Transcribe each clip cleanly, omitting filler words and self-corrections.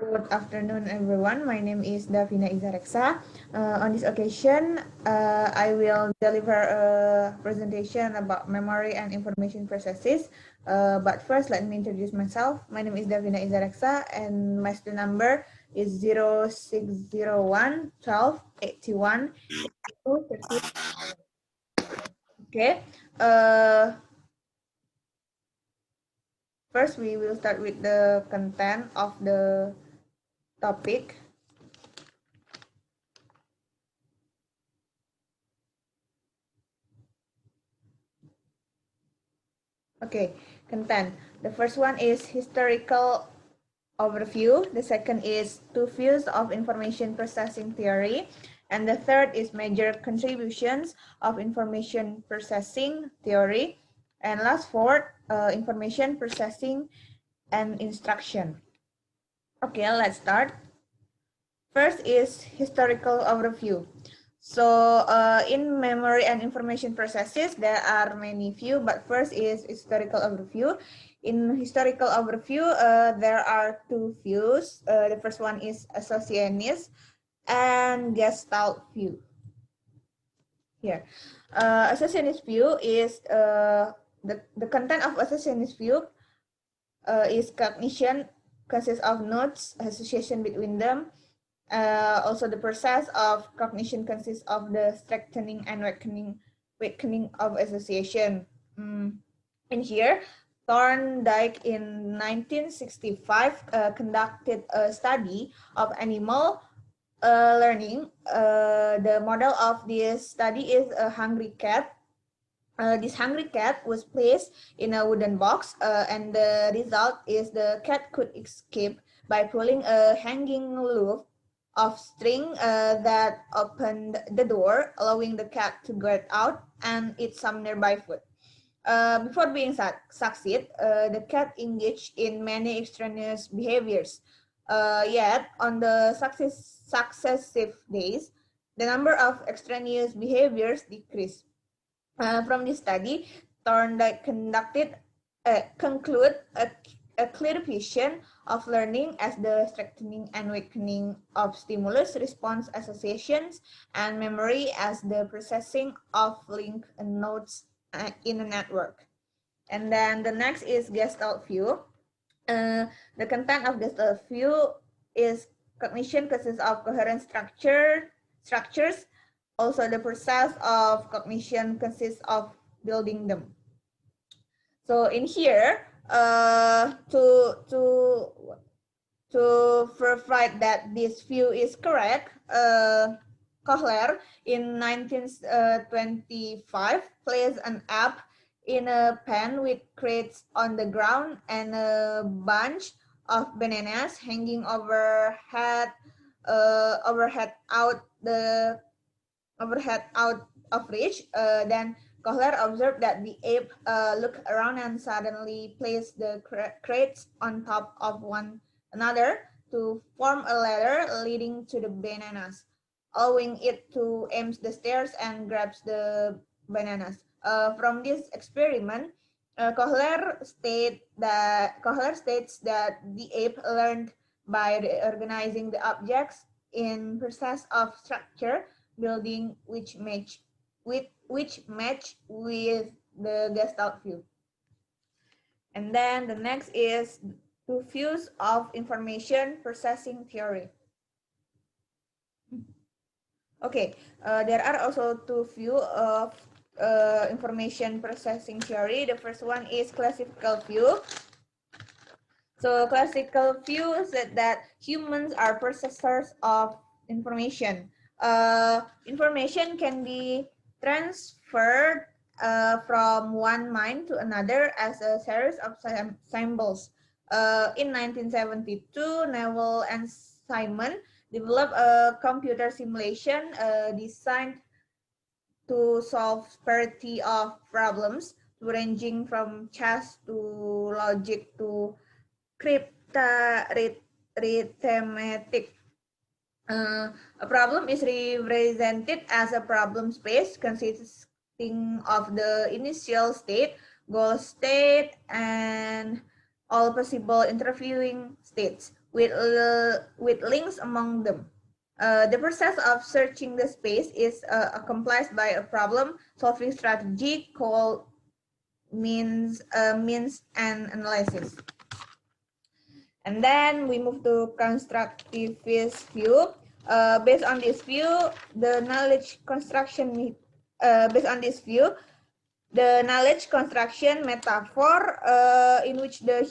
Good afternoon, everyone. My name is Dafinah Izzah Reksa. On this occasion, I will deliver a presentation about memory and information processes. But first, let me introduce myself. My name is Dafinah Izzah Reksa, and my student number is 0601 12 81 32. Okay. First, we will start with the content of the topic. Okay, content. The first one is historical overview. The second is two views of information processing theory. And the third is major contributions of information processing theory. And last fourth, information processing and instruction. Okay, let's start. First is historical overview. So in memory and information processes, there are many views, but first is historical overview. In historical overview, there are two views. The first one is associationist and Gestalt view. Here, associationist view is the content of associationist view is cognition consists of nodes, association between them. Also, the process of cognition consists of the strengthening and weakening of association. In here, Thorndike in 1965 conducted a study of animal learning. The model of this study is a hungry cat. This hungry cat was placed in a wooden box, and the result is the cat could escape by pulling a hanging loop of string that opened the door, allowing the cat to get out and eat some nearby food. Before being succeed, the cat engaged in many extraneous behaviors. Yet, on the successive days, the number of extraneous behaviors decreased. From this study, Thorndike conclude a clear vision of learning as the strengthening and weakening of stimulus response associations, and memory as the processing of linked nodes in a network. And then the next is Gestalt view. The content of Gestalt view is cognition consists of coherent structures. Also, the process of cognition consists of building them. So in here, to verify that this view is correct, Kohler in 1925 placed an app in a pen with crates on the ground and a bunch of bananas hanging overhead out of reach. Then Kohler observed that the ape looked around and suddenly placed the crates on top of one another to form a ladder leading to the bananas, allowing it to aim the stairs and grabs the bananas. From this experiment, Kohler states that the ape learned by reorganizing the objects in process of structure building which match with the Gestalt view. And then the next is two views of information processing theory. Okay, there are also two views of information processing theory. The first one is classical view. So classical view said that humans are processors of information. Information can be transferred from one mind to another as a series of symbols. In 1972, Neville and Simon developed a computer simulation designed to solve variety of problems, ranging from chess to logic to arithmetic. A problem is represented as a problem space consisting of the initial state, goal state, and all possible interviewing states. with links among them. The process of searching the space is accomplished by a problem-solving strategy called means and analysis. And then we move to constructivist view. Based on this view, the knowledge construction based on this view, the knowledge construction metaphor in which the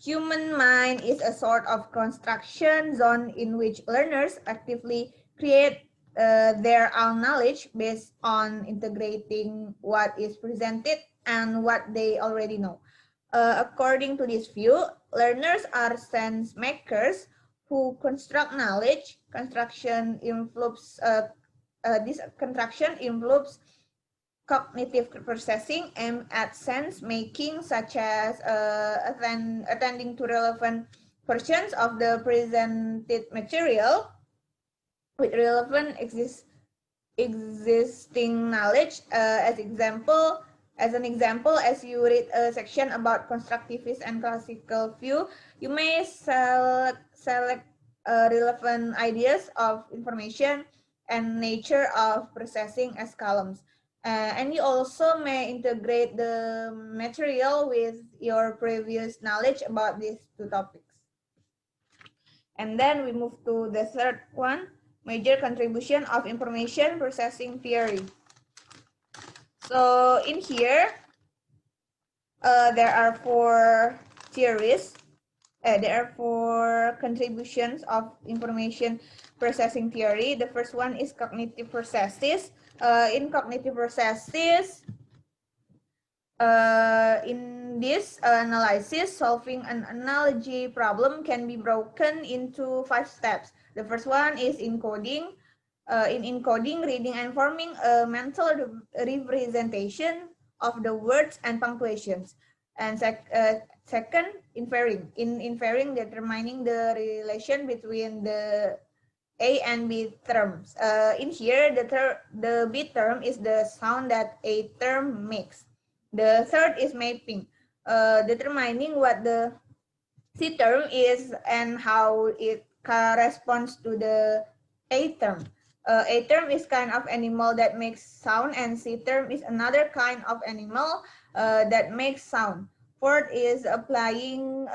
human mind is a sort of construction zone in which learners actively create their own knowledge based on integrating what is presented and what they already know. According to this view, learners are sense makers who construct knowledge. This construction involves cognitive processing aimed at sense making, such as attending to relevant portions of the presented material with relevant existing knowledge. As an example, as you read a section about constructivist and classical view, you may select relevant ideas of information and nature of processing as columns. And you also may integrate the material with your previous knowledge about these two topics. And then we move to the third one, major contribution of information processing theory. So in here, there are four theories. There are four contributions of information processing theory. The first one is cognitive processes. In cognitive processes, in this analysis, solving an analogy problem can be broken into 5 steps. The first one is encoding. In encoding, reading and forming a mental representation of the words and punctuations. And second, inferring. In inferring, determining the relation between the A and B terms. In here, the B term is the sound that A term makes. The third is mapping, determining what the C term is and how it corresponds to the A term. A term is kind of animal that makes sound, and C term is another kind of animal that makes sound. Fourth is applying,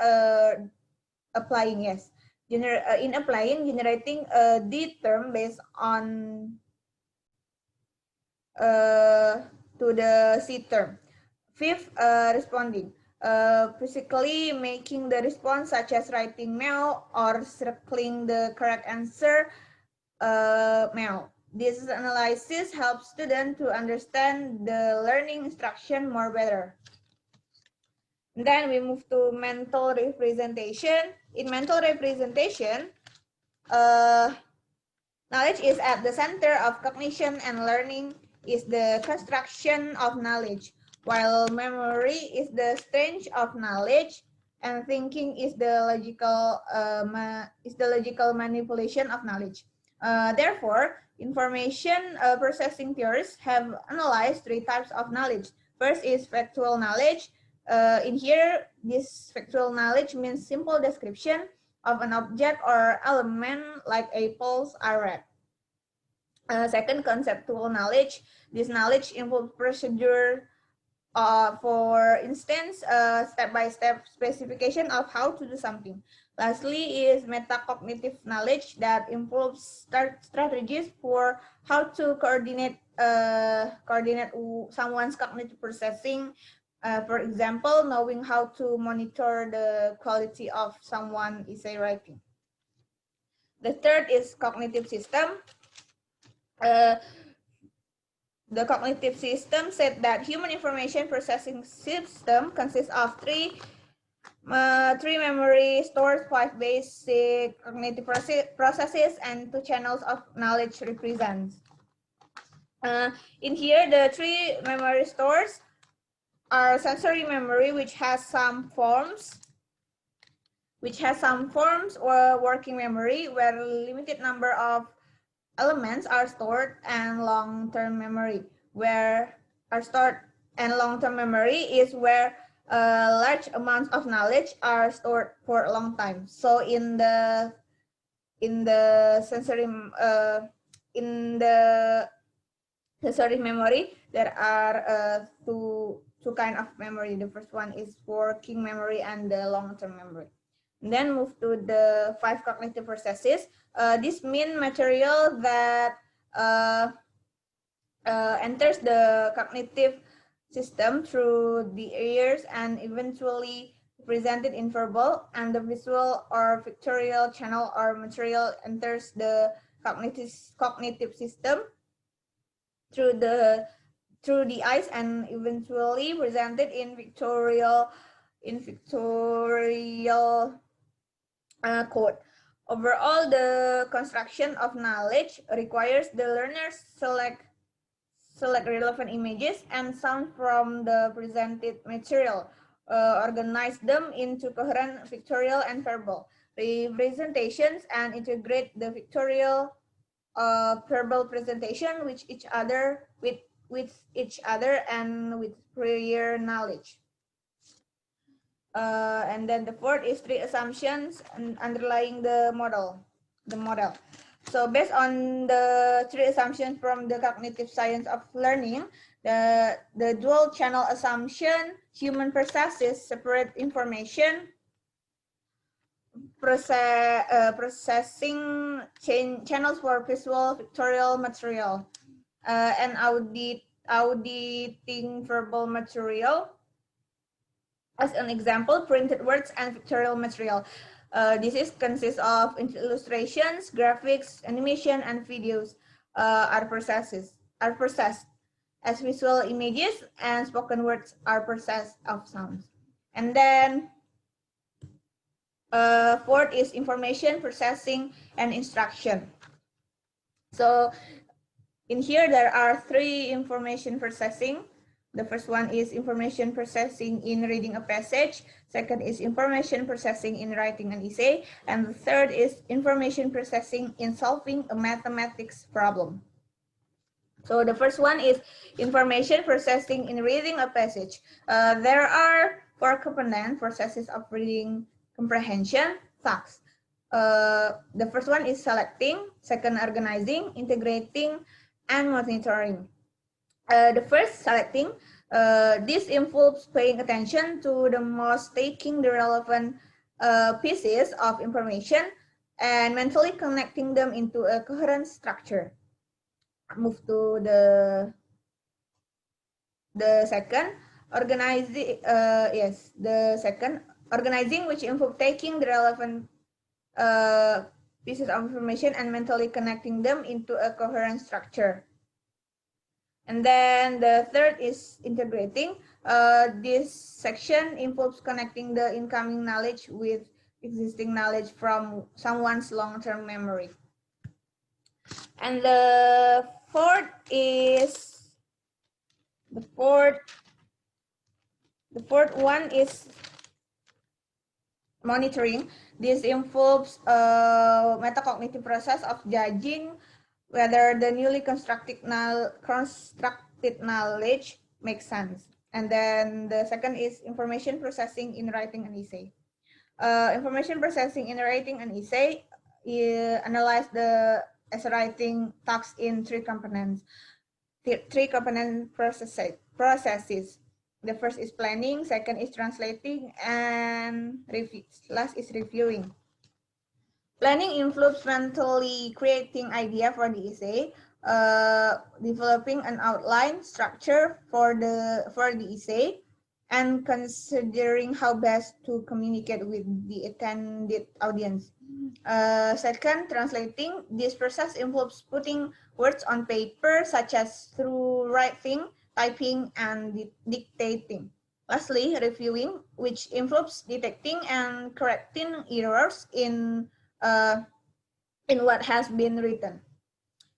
yes. In applying, generating a D term based on to the C term. Fifth, responding. Physically making the response, such as writing meow or circling the correct answer, meow. This analysis helps students to understand the learning instruction more better. And then we move to mental representation. In mental representation, knowledge is at the center of cognition, and learning is the construction of knowledge, while memory is the strength of knowledge, and thinking is the logical manipulation of knowledge. Therefore, information processing theorists have analyzed 3 types of knowledge. First is factual knowledge. In here, this factual knowledge means simple description of an object or element, like apples are red. Second, conceptual knowledge. This knowledge involves procedure, for instance, step-by-step specification of how to do something. Lastly is metacognitive knowledge that involves strategies for how to coordinate someone's cognitive processing. For example, knowing how to monitor the quality of someone's essay writing. The third is cognitive system. The cognitive system said that human information processing system consists of three memory stores, 5 basic cognitive processes, and 2 channels of knowledge represents. In here, the 3 memory stores are sensory memory, which has some forms, or working memory, where a limited number of elements are stored, and long-term memory, is where large amounts of knowledge are stored for a long time. So in the sensory in the sensory memory, there are two kind of memory. The first one is working memory and the long-term memory. And then move to the 5 cognitive processes. This mean material that enters the cognitive system through the ears and eventually presented in verbal, and the visual or pictorial channel or material enters the cognitive system through the eyes and eventually presented in pictorial code. Overall, the construction of knowledge requires the learners select relevant images and sound from the presented material, organize them into coherent pictorial and verbal representations, and integrate the pictorial verbal presentation with each other and with prior knowledge. And then the fourth is 3 assumptions underlying the model. So based on the 3 assumptions from the cognitive science of learning, the dual channel assumption, human processes separate information, processing channels for visual pictorial material, and auditing verbal material. As an example, printed words and pictorial material. This consists of illustrations, graphics, animation, and videos are processed as visual images, and spoken words are processed of sounds. And then fourth is information processing and instruction. So in here there are 3 information processing. The first one is information processing in reading a passage. Second is information processing in writing an essay. And the third is information processing in solving a mathematics problem. So the first one is information processing in reading a passage. There are 4 component processes of reading comprehension, facts. The first one is selecting, second organizing, integrating, and monitoring. The first, selecting, this involves paying attention to the most, taking the relevant pieces of information and mentally connecting them into a coherent structure. Move to the second, organizing. The second, organizing, which involves taking the relevant pieces of information and mentally connecting them into a coherent structure. And then the third is integrating. This section involves connecting the incoming knowledge with existing knowledge from someone's long-term memory. And the fourth one is monitoring. This involves metacognitive process of judging whether the newly constructed knowledge makes sense. And then the second is information processing in writing an essay. Information processing in writing an essay analyze the essay writing tasks in 3 components. 3 component processes. The first is planning, second is translating, and last is reviewing. Planning involves mentally creating idea for the essay, developing an outline structure for the essay, and considering how best to communicate with the attended audience. Second, translating. This process involves putting words on paper, such as through writing, typing, and dictating. Lastly, reviewing, which involves detecting and correcting errors in what has been written.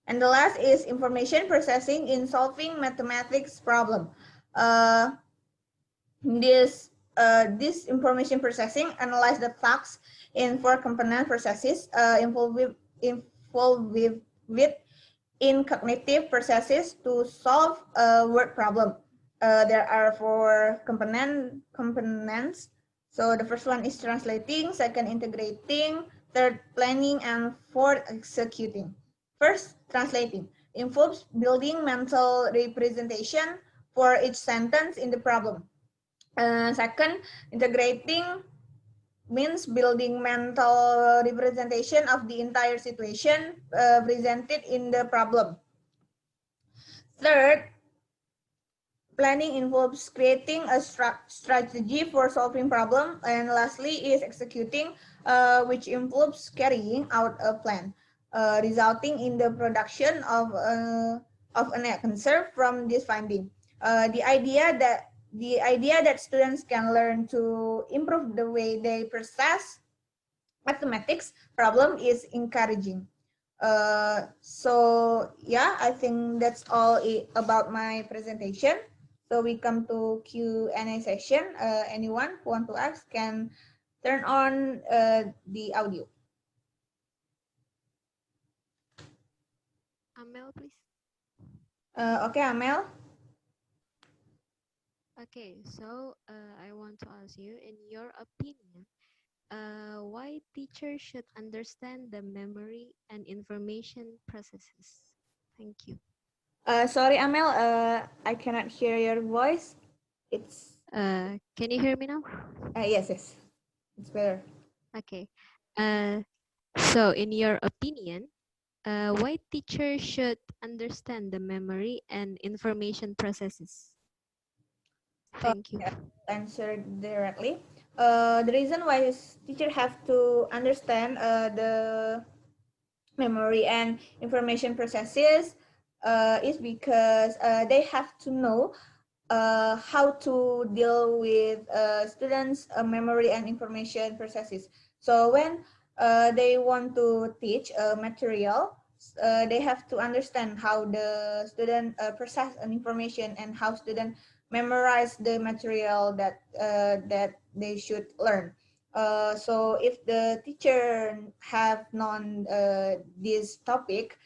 And the last is information processing in solving mathematics problem. This information processing analyze the facts in 4 component processes involved with in cognitive processes to solve a word problem. There are four components. So the first one is translating, second integrating, third planning, and fourth executing. First, translating involves building mental representation for each sentence in the problem. Second, integrating means building mental representation of the entire situation presented in the problem. Third, planning involves creating a strategy for solving problem, and lastly is executing, which involves carrying out a plan, resulting in the production of an answer from this finding. The idea that students can learn to improve the way they process mathematics problem is encouraging. So yeah, I think that's all about my presentation. So we come to Q&A session. Anyone who want to ask can turn on the audio. Amel, please. Okay, Amel. Okay, so I want to ask you, in your opinion, why teachers should understand the memory and information processes? Thank you. Sorry, Amel. I cannot hear your voice. It's Can you hear me now? yes, yes. It's better. Okay. Uh, so in your opinion, why teachers should understand the memory and information processes? Thank you. Yeah, answer directly. The reason why teacher have to understand the memory and information processes is because they have to know how to deal with students' memory and information processes. So when they want to teach a material, they have to understand how the student process an information and how student memorize the material that they should learn. So if the teacher have known this topic,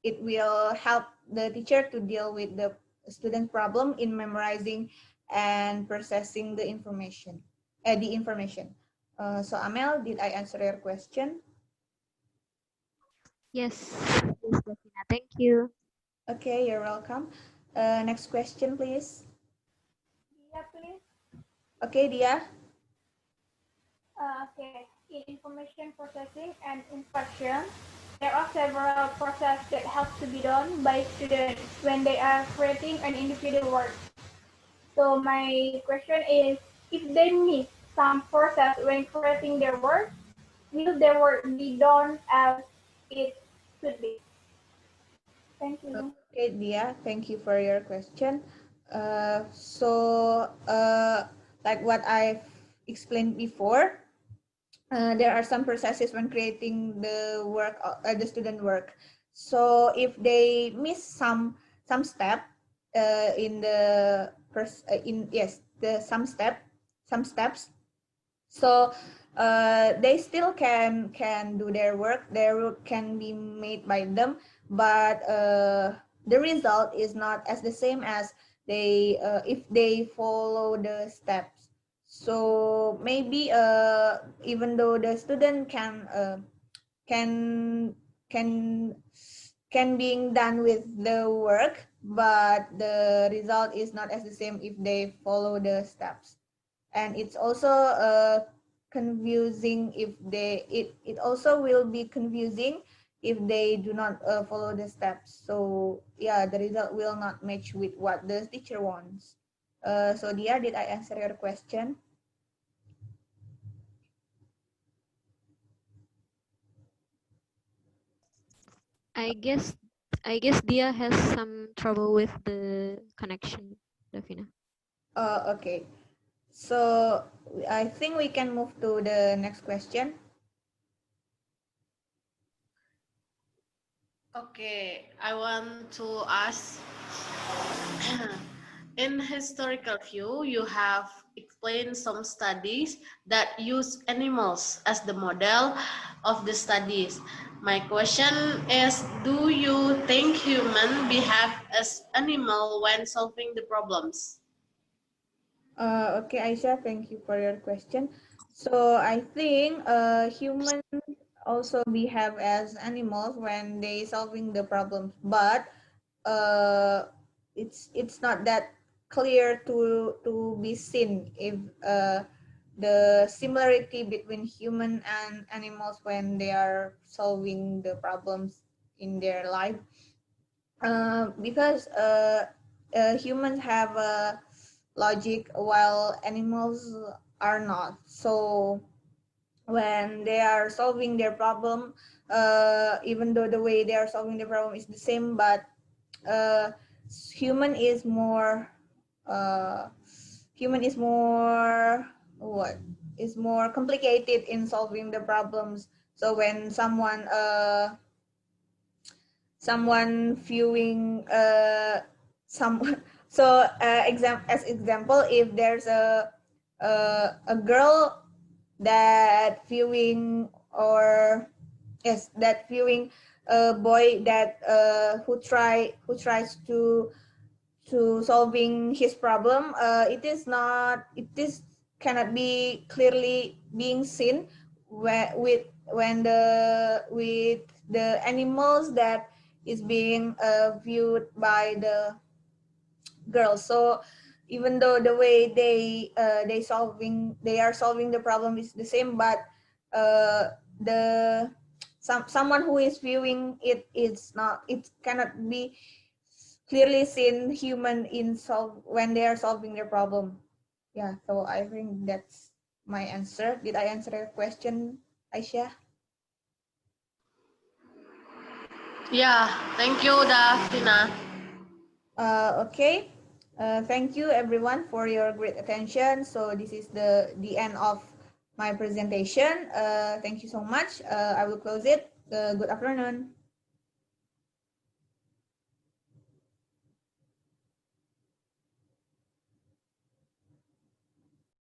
it will help the teacher to deal with the student problem in memorizing and processing the information. So Amel, did I answer your question? Yes, yes, Dafinah. Thank you. Okay, you're welcome. Next question, please. Yeah, please. Okay, Dia. Okay. In information processing and instruction, there are several processes that have to be done by students when they are creating an individual work. So my question is, if they miss some process when creating their work, will their work be done as it should be? Thank you. Okay, Dia, thank you for your question. Like what I've explained before, there are some processes when creating the student work. So if they miss some step in the in yes the some steps, so they still can do their work. Their work can be made by them, but the result is not as the same as they if they follow the steps. So maybe even though the student can can can being done with the work, but the result is not as the same if they follow the steps. And it's also confusing if it also will be confusing if they do not follow the steps. So yeah, the result will not match with what the teacher wants. So Dia, did I answer your question? I guess I guess Dia has some trouble with the connection, Davina. Okay, so I think we can move to the next question. Okay, I want to ask, in historical view, you have explain some studies that use animals as the model of the studies. My question is, do you think humans behave as animal when solving the problems? Okay, Aisha, thank you for your question. So I think humans also behave as animals when they solving the problems, but it's not that clear to be seen if the similarity between human and animals when they are solving the problems in their life, because humans have a logic while animals are not. So when they are solving their problem, even though the way they are solving the problem is the same, but uh, human is more uh, human is more what is more complicated in solving the problems. So when someone viewing some so as example, if there's a girl that viewing, or yes, that viewing a boy that who tries to solving his problem, it is not, it is cannot be clearly being seen when the animals that is being viewed by the girls. So even though the way they are solving the problem is the same, but the someone who is viewing it is not, it cannot be clearly seen human in solve when they are solving their problem. Yeah, so I think that's my answer. Did I answer your question, Aisyah? Yeah, thank you, Dafinah. Okay. Thank you everyone for your great attention. So this is the end of my presentation. Thank you so much. I will close it. Good afternoon.